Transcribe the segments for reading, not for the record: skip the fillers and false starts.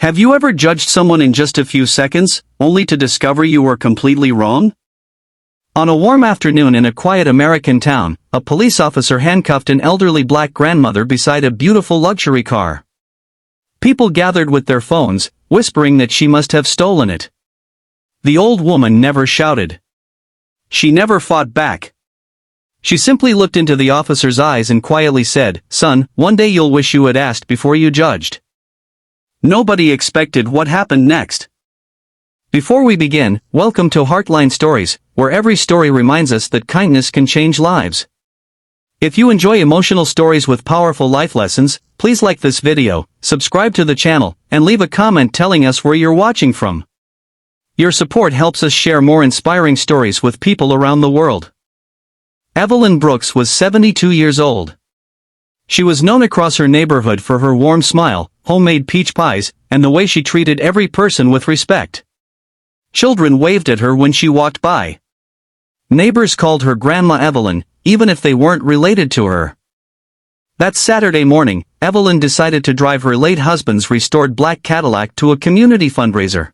Have you ever judged someone in just a few seconds, only to discover you were completely wrong? On a warm afternoon in a quiet American town, a police officer handcuffed an elderly black grandmother beside a beautiful luxury car. People gathered with their phones, whispering that she must have stolen it. The old woman never shouted. She never fought back. She simply looked into the officer's eyes and quietly said, "Son, one day you'll wish you had asked before you judged." Nobody expected what happened next. Before we begin, welcome to Heartline Stories, where every story reminds us that kindness can change lives. If you enjoy emotional stories with powerful life lessons, please like this video, subscribe to the channel, and leave a comment telling us where you're watching from. Your support helps us share more inspiring stories with people around the world. Evelyn Brooks was 72 years old. She was known across her neighborhood for her warm smile, homemade peach pies, and the way she treated every person with respect. Children waved at her when she walked by. Neighbors called her Grandma Evelyn, even if they weren't related to her. That Saturday morning, Evelyn decided to drive her late husband's restored black Cadillac to a community fundraiser.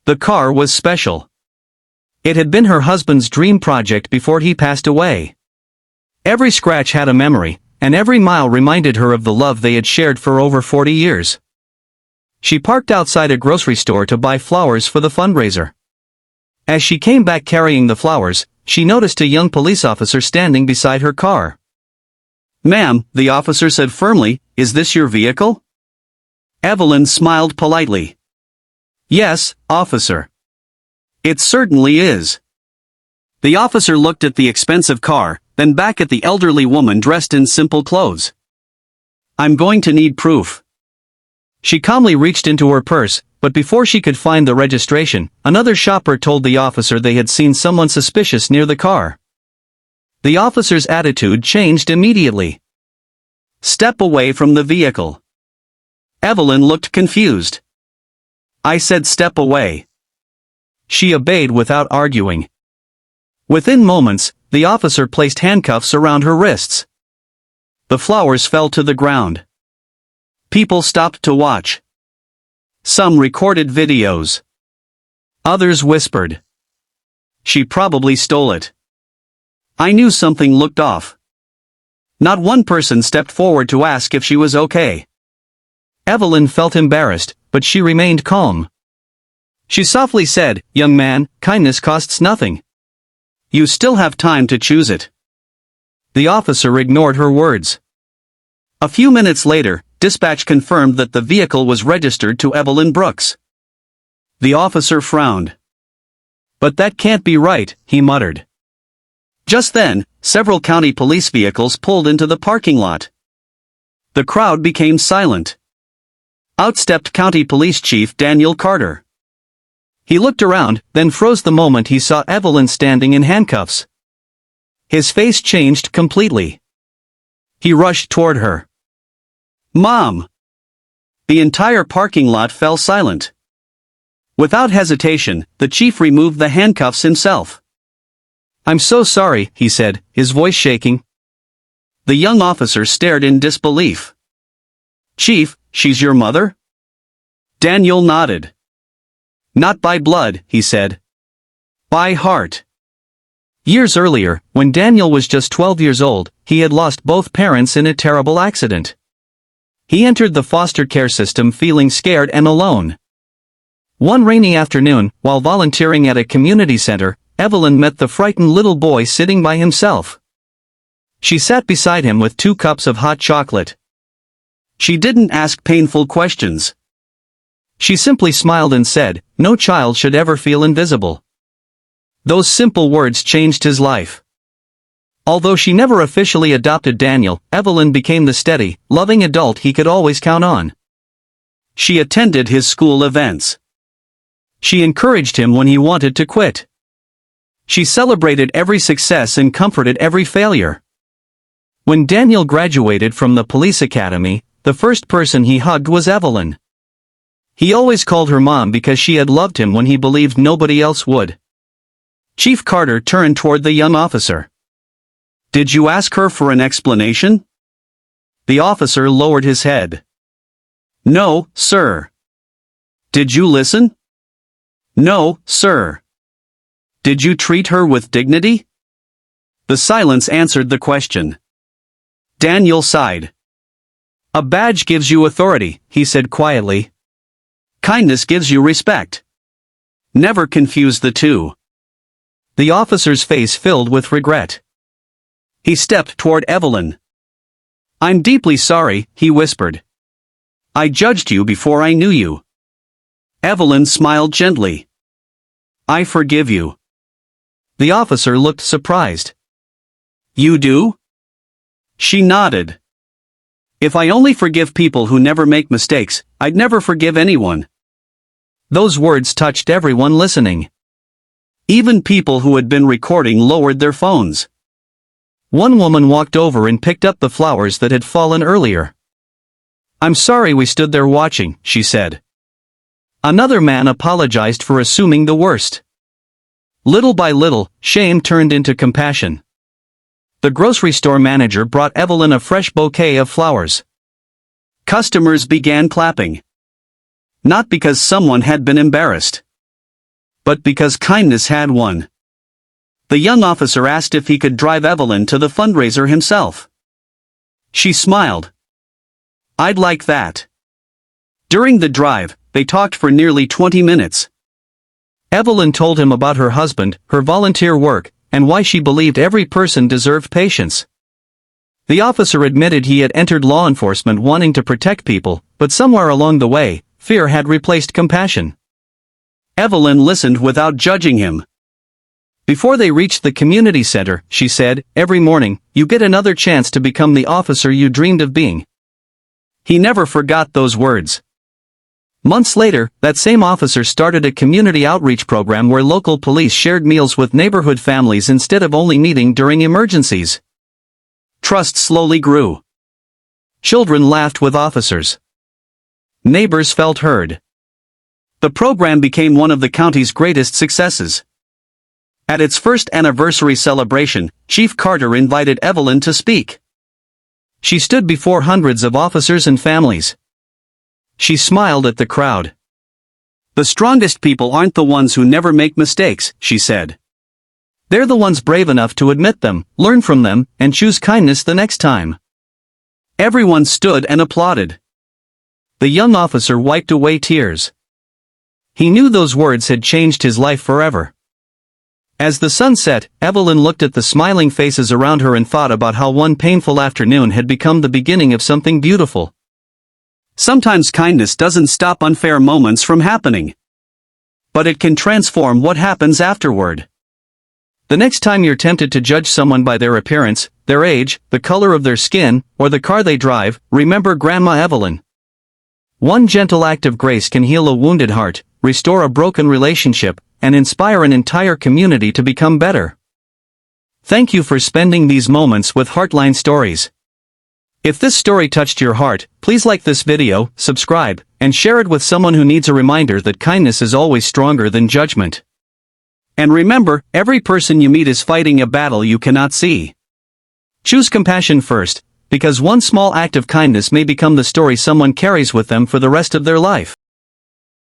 The car was special. It had been her husband's dream project before he passed away. Every scratch had a memory, and every mile reminded her of the love they had shared for over 40 years. She parked outside a grocery store to buy flowers for the fundraiser. As she came back carrying the flowers, she noticed a young police officer standing beside her car. "Ma'am," the officer said firmly, "is this your vehicle?" Evelyn smiled politely. "Yes, officer. It certainly is." The officer looked at the expensive car, then back at the elderly woman dressed in simple clothes. "I'm going to need proof." She calmly reached into her purse, but before she could find the registration, another shopper told the officer they had seen someone suspicious near the car. The officer's attitude changed immediately. "Step away from the vehicle." Evelyn looked confused. "I said step away." She obeyed without arguing. Within moments, the officer placed handcuffs around her wrists. The flowers fell to the ground. People stopped to watch. Some recorded videos. Others whispered, "She probably stole it." I knew something looked off. Not one person stepped forward to ask if she was okay. Evelyn felt embarrassed, but she remained calm. She softly said, "Young man, kindness costs nothing. You still have time to choose it." The officer ignored her words. A few minutes later, dispatch confirmed that the vehicle was registered to Evelyn Brooks. The officer frowned. "But that can't be right," he muttered. Just then, several county police vehicles pulled into the parking lot. The crowd became silent. Out stepped County Police Chief Daniel Carter. He looked around, then froze the moment he saw Evelyn standing in handcuffs. His face changed completely. He rushed toward her. "Mom!" The entire parking lot fell silent. Without hesitation, the chief removed the handcuffs himself. "I'm so sorry," he said, his voice shaking. The young officer stared in disbelief. "Chief, she's your mother?" Daniel nodded. "Not by blood," he said. "By heart." Years earlier, when Daniel was just 12 years old, he had lost both parents in a terrible accident. He entered the foster care system feeling scared and alone. One rainy afternoon, while volunteering at a community center, Evelyn met the frightened little boy sitting by himself. She sat beside him with 2 cups of hot chocolate. She didn't ask painful questions. She simply smiled and said, "No child should ever feel invisible." Those simple words changed his life. Although she never officially adopted Daniel, Evelyn became the steady, loving adult he could always count on. She attended his school events. She encouraged him when he wanted to quit. She celebrated every success and comforted every failure. When Daniel graduated from the police academy, the first person he hugged was Evelyn. He always called her mom because she had loved him when he believed nobody else would. Chief Carter turned toward the young officer. "Did you ask her for an explanation?" The officer lowered his head. "No, sir. Did you listen? No, sir. Did you treat her with dignity? The silence answered the question. Daniel sighed. A badge gives you authority, he said quietly. Kindness gives you respect. Never confuse the two. The officer's face filled with regret. He stepped toward Evelyn. I'm deeply sorry, he whispered. I judged you before I knew you. Evelyn smiled gently. I forgive you. The officer looked surprised. You do? She nodded. If I only forgive people who never make mistakes, I'd never forgive anyone. Those words touched everyone listening. Even people who had been recording lowered their phones. One woman walked over and picked up the flowers that had fallen earlier. I'm sorry we stood there watching, she said. Another man apologized for assuming the worst. Little by little, shame turned into compassion. The grocery store manager brought Evelyn a fresh bouquet of flowers. Customers began clapping. Not because someone had been embarrassed, but because kindness had won. The young officer asked if he could drive Evelyn to the fundraiser himself. She smiled. I'd like that. During the drive, they talked for nearly 20 minutes. Evelyn told him about her husband, her volunteer work, and why she believed every person deserved patience. The officer admitted he had entered law enforcement wanting to protect people, but somewhere along the way, fear had replaced compassion. Evelyn listened without judging him. Before they reached the community center, she said, every morning, you get another chance to become the officer you dreamed of being. He never forgot those words. Months later, that same officer started a community outreach program where local police shared meals with neighborhood families instead of only meeting during emergencies. Trust slowly grew. Children laughed with officers. Neighbors felt heard. The program became one of the county's greatest successes. At its first anniversary celebration, Chief Carter invited Evelyn to speak. She stood before hundreds of officers and families. She smiled at the crowd. The strongest people aren't the ones who never make mistakes, she said. They're the ones brave enough to admit them, learn from them, and choose kindness the next time. Everyone stood and applauded. The young officer wiped away tears. He knew those words had changed his life forever. As the sun set, Evelyn looked at the smiling faces around her and thought about how one painful afternoon had become the beginning of something beautiful. Sometimes kindness doesn't stop unfair moments from happening. But it can transform what happens afterward. The next time you're tempted to judge someone by their appearance, their age, the color of their skin, or the car they drive, remember Grandma Evelyn. One gentle act of grace can heal a wounded heart, restore a broken relationship, and inspire an entire community to become better. Thank you for spending these moments with Heartline Stories. If this story touched your heart, please like this video, subscribe, and share it with someone who needs a reminder that kindness is always stronger than judgment. And remember, every person you meet is fighting a battle you cannot see. Choose compassion first, because one small act of kindness may become the story someone carries with them for the rest of their life.